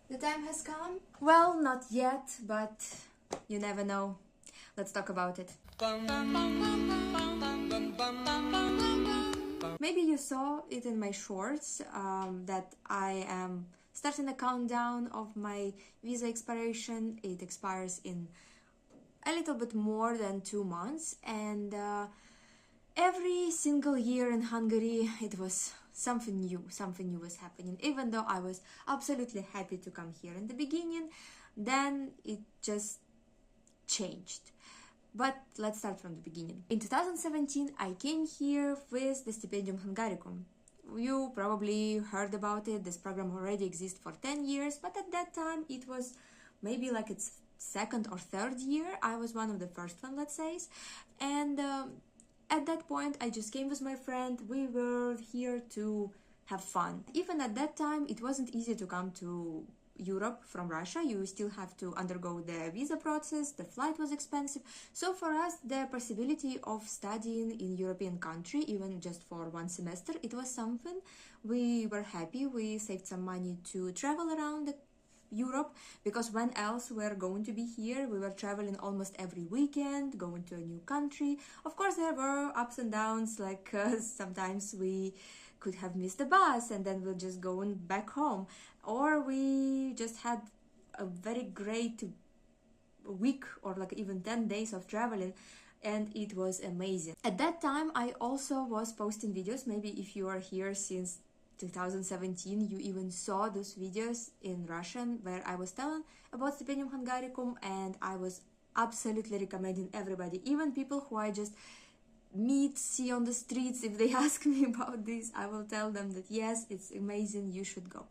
The time has come? Well, not yet, but you never know. Let's talk about it. Maybe you saw it in my shorts that I am starting a countdown of my visa expiration. It expires in a little bit more than 2 months, and every single year in Hungary it was something new was happening. Even though I was absolutely happy to come here in the beginning, then it just changed. But let's start from the beginning. In 2017 I came here with the Stipendium Hungaricum. You probably heard about it. This program already exists for 10 years, but at that time it was maybe like its second or third year. I was one of the first one, let's say. And at that point I just came with my friend. We were here to have fun. Even at that time it wasn't easy to come to Europe from Russia. You still have to undergo the visa process. The flight was expensive. So for us, the possibility of studying in European country, even just for one semester, it was something. We were happy. We saved some money to travel around Europe, because when else we're going to be here? We were traveling almost every weekend, going to a new country. Of course, there were ups and downs, like sometimes we could have missed the bus and then we're just going back home, or we just had a very great week or like even 10 days of traveling, and it was amazing. At that time I also was posting videos. Maybe if you are here since 2017 you even saw those videos in Russian where I was telling about Stipendium Hungaricum, and I was absolutely recommending everybody, even people who I just see on the streets. If they ask me about this, I will tell them that yes, it's amazing, you should go.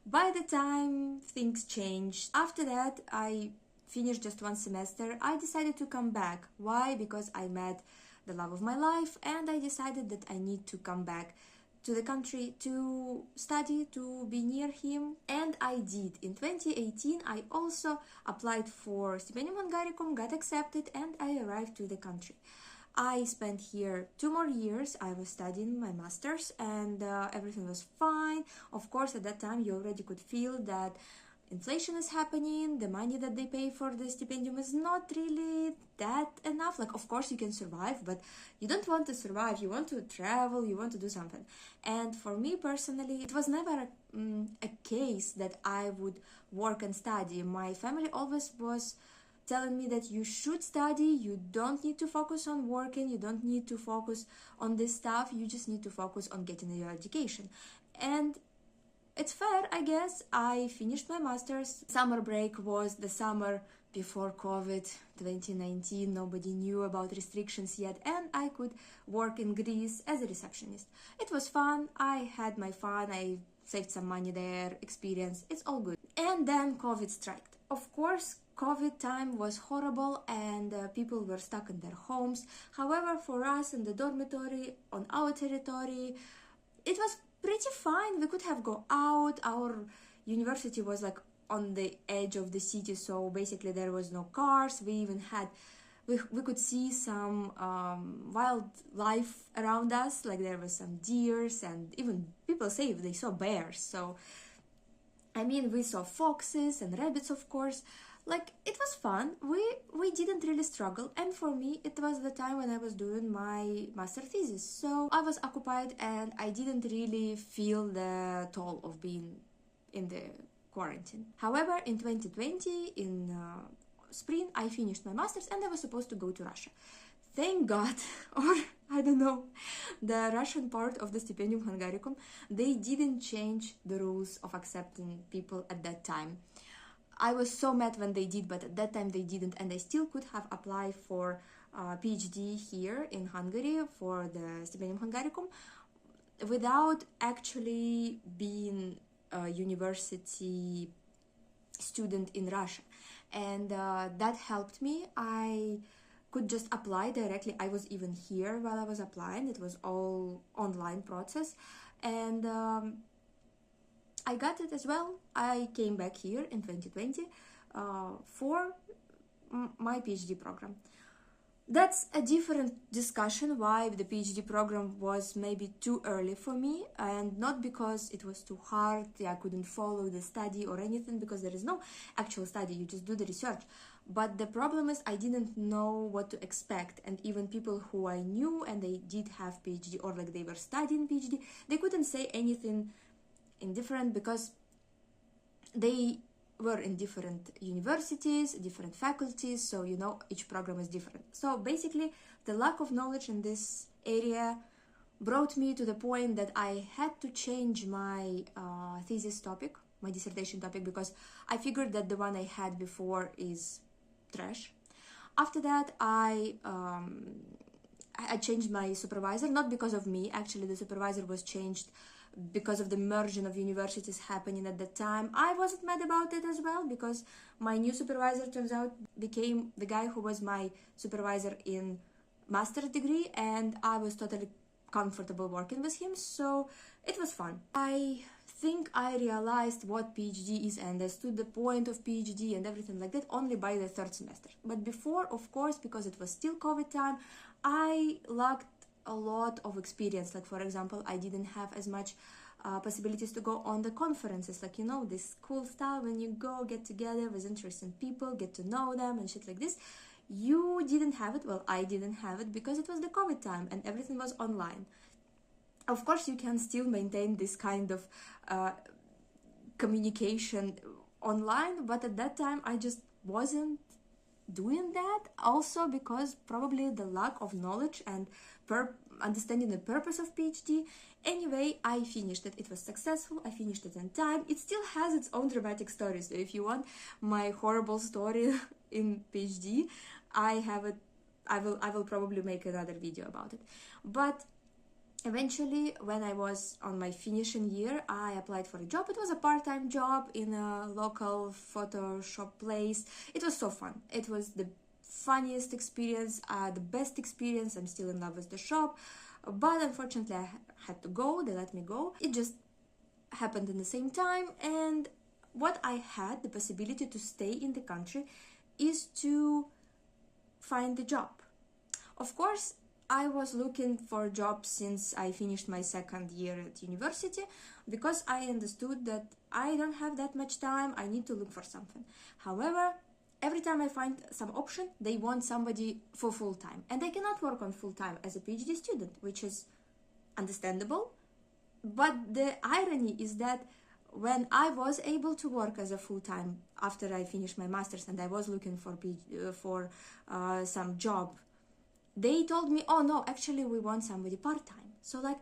By the time things changed, after that I finished just one semester. I decided to come back. Why? Because I met the love of my life, and I decided that I need to come back to the country to study, to be near him, and I did. In 2018 I also applied for Stipendium Hungaricum, got accepted, and I arrived to the country. I spent here 2 more years. I was studying my master's, and everything was fine. Of course, at that time you already could feel that inflation is happening. The money that they pay for the stipendium is not really that enough. Like, of course you can survive, but you don't want to survive. You want to travel, you want to do something. And for me personally, it was never a case that I would work and study. My family always was telling me that you should study, you don't need to focus on working, you don't need to focus on this stuff, you just need to focus on getting your education. And it's fair, I guess. I finished my master's. Summer break was the summer before COVID 2019. Nobody knew about restrictions yet, and I could work in Greece as a receptionist. It was fun. I had my fun. I saved some money there, experience. It's all good. And then COVID struck. Of course, COVID time was horrible, and people were stuck in their homes. However, for us in the dormitory, on our territory, it was pretty fine. We could have go out. Our university was like on the edge of the city, so basically there was no cars. We even had we could see some wildlife around us, like there was some deers, and even people say they saw bears. So I mean, we saw foxes and rabbits, of course. Like, it was fun. We didn't really struggle, and for me it was the time when I was doing my master thesis, so I was occupied and I didn't really feel the toll of being in the quarantine. However, in 2020, in spring, I finished my master's and I was supposed to go to Russia. Thank God, or I don't know, the Russian part of the Stipendium Hungaricum, they didn't change the rules of accepting people at that time. I was so mad when they did, but at that time they didn't, and I still could have applied for PhD here in Hungary for the Stipendium Hungaricum without actually being a university student in Russia, and that helped me. I could just apply directly. I was even here while I was applying. It was all online process, and I got it as well. I came back here in 2020 for my PhD program. That's a different discussion why the PhD program was maybe too early for me, and not because it was too hard, I couldn't follow the study or anything, because there is no actual study, you just do the research. But the problem is I didn't know what to expect, and even people who I knew and they did have PhD or like they were studying PhD, they couldn't say anything indifferent because they were in different universities, different faculties, so you know each program is different. So basically the lack of knowledge in this area brought me to the point that I had to change my thesis topic, my dissertation topic, because I figured that the one I had before is trash. After that I changed my supervisor, not because of me, actually the supervisor was changed because of the merging of universities happening at that time. I wasn't mad about it as well, because my new supervisor turns out became the guy who was my supervisor in master's degree, and I was totally comfortable working with him, so it was fun. I think I realized what PhD is and understood the point of PhD and everything like that only by the third semester. But before, of course, because it was still COVID time, I lacked a lot of experience. Like for example, I didn't have as much possibilities to go on the conferences, like you know, this cool stuff when you go get together with interesting people, get to know them and shit like this. You didn't have it. Well, I didn't have it because it was the COVID time and everything was online. Of course you can still maintain this kind of communication online, but at that time I just wasn't doing that, also because probably the lack of knowledge and understanding the purpose of PhD. Anyway, I finished it. It was successful. I finished it in time. It still has its own dramatic story, so if you want my horrible story in PhD, I have it. I will probably make another video about it. But eventually, when I was on my finishing year, I applied for a job. It was a part-time job in a local Photoshop place. It was so fun. It was the funniest experience, the best experience. I'm still in love with the shop, but unfortunately I had to go. They let me go. It just happened in the same time, and what I had the possibility to stay in the country is to find a job. Of course, I was looking for a job since I finished my second year at university, because I understood that I don't have that much time. I need to look for something. However, every time I find some option, they want somebody for full-time, and I cannot work on full-time as a PhD student, which is understandable. But the irony is that when I was able to work as a full-time after I finished my master's and I was looking for some job, they told me, oh no, actually we want somebody part-time. So like,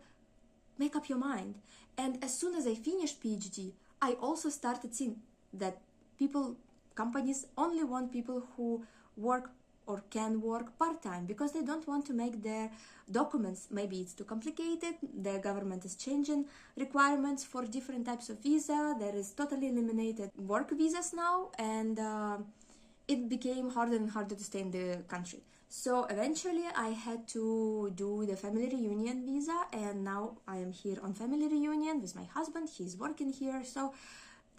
make up your mind. And as soon as I finished PhD, I also started seeing that companies only want people who work or can work part-time, because they don't want to make their documents, maybe it's too complicated, the government is changing requirements for different types of visa, there is totally eliminated work visas now, and it became harder and harder to stay in the country. So eventually I had to do the family reunion visa, and now I am here on family reunion with my husband. He's working here, so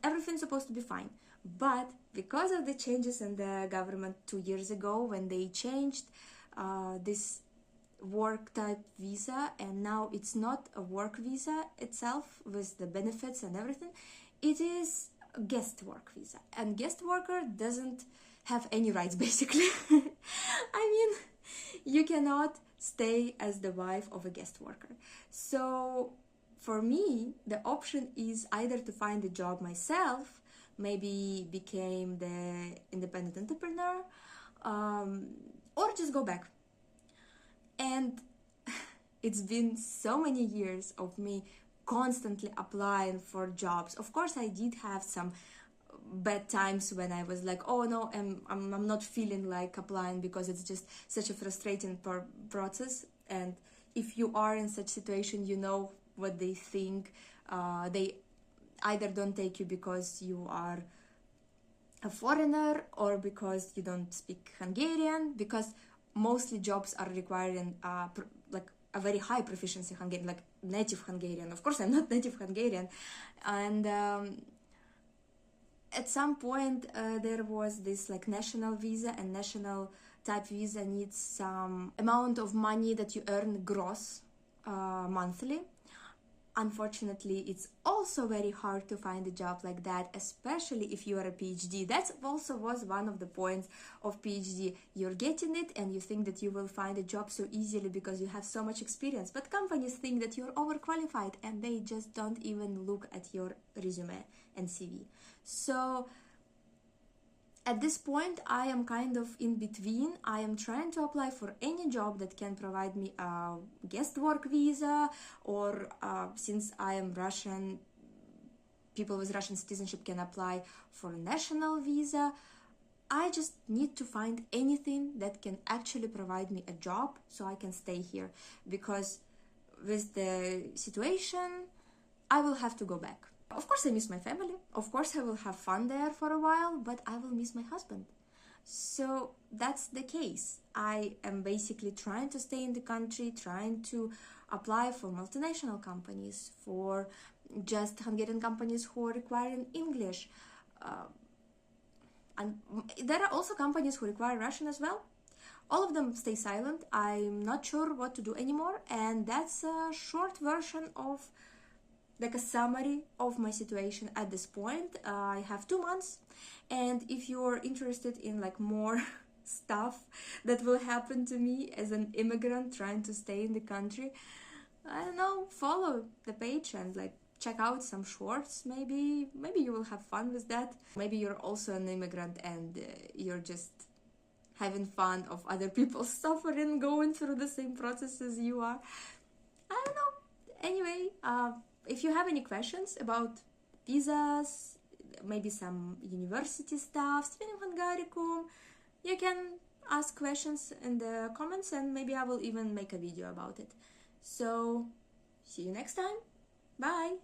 everything's supposed to be fine. But because of the changes in the government 2 years ago, when they changed this work type visa, and now it's not a work visa itself with the benefits and everything, it is a guest work visa, and guest worker doesn't have any rights basically. I mean, you cannot stay as the wife of a guest worker. So for me, the option is either to find a job myself, maybe became the independent entrepreneur, or just go back. And it's been so many years of me constantly applying for jobs. Of course, I did have some bad times when I was like, oh no, I'm not feeling like applying, because it's just such a frustrating process. And if you are in such situation, you know what they think. They either don't take you because you are a foreigner or because you don't speak Hungarian, because mostly jobs are requiring like a very high proficiency Hungarian, like native Hungarian. Of course, I'm not native Hungarian. And at some point there was this like national visa and national type visa needs some amount of money that you earn gross monthly. Unfortunately, it's also very hard to find a job like that, especially if you are a PhD. That also was one of the points of PhD. You're getting it and you think that you will find a job so easily because you have so much experience, but companies think that you're overqualified and they just don't even look at your resume and CV. So at this point, I am kind of in between. I am trying to apply for any job that can provide me a guest work visa, or since I am Russian, people with Russian citizenship can apply for a national visa. I just need to find anything that can actually provide me a job so I can stay here, because with the situation, I will have to go back. Of course, I miss my family. Of course, I will have fun there for a while, but I will miss my husband. So that's the case. I am basically trying to stay in the country, trying to apply for multinational companies, for just Hungarian companies who are requiring English. And there are also companies who require Russian as well. All of them stay silent. I'm not sure what to do anymore, and that's a short version of like a summary of my situation at this point. I have 2 months, and if you're interested in like more stuff that will happen to me as an immigrant trying to stay in the country, I don't know, follow the page and like check out some shorts. Maybe you will have fun with that. Maybe you're also an immigrant and you're just having fun of other people suffering, going through the same process as you are. I don't know. Anyway, if you have any questions about visas, maybe some university stuff, Studium Hungaricum, you can ask questions in the comments and maybe I will even make a video about it. So, see you next time. Bye!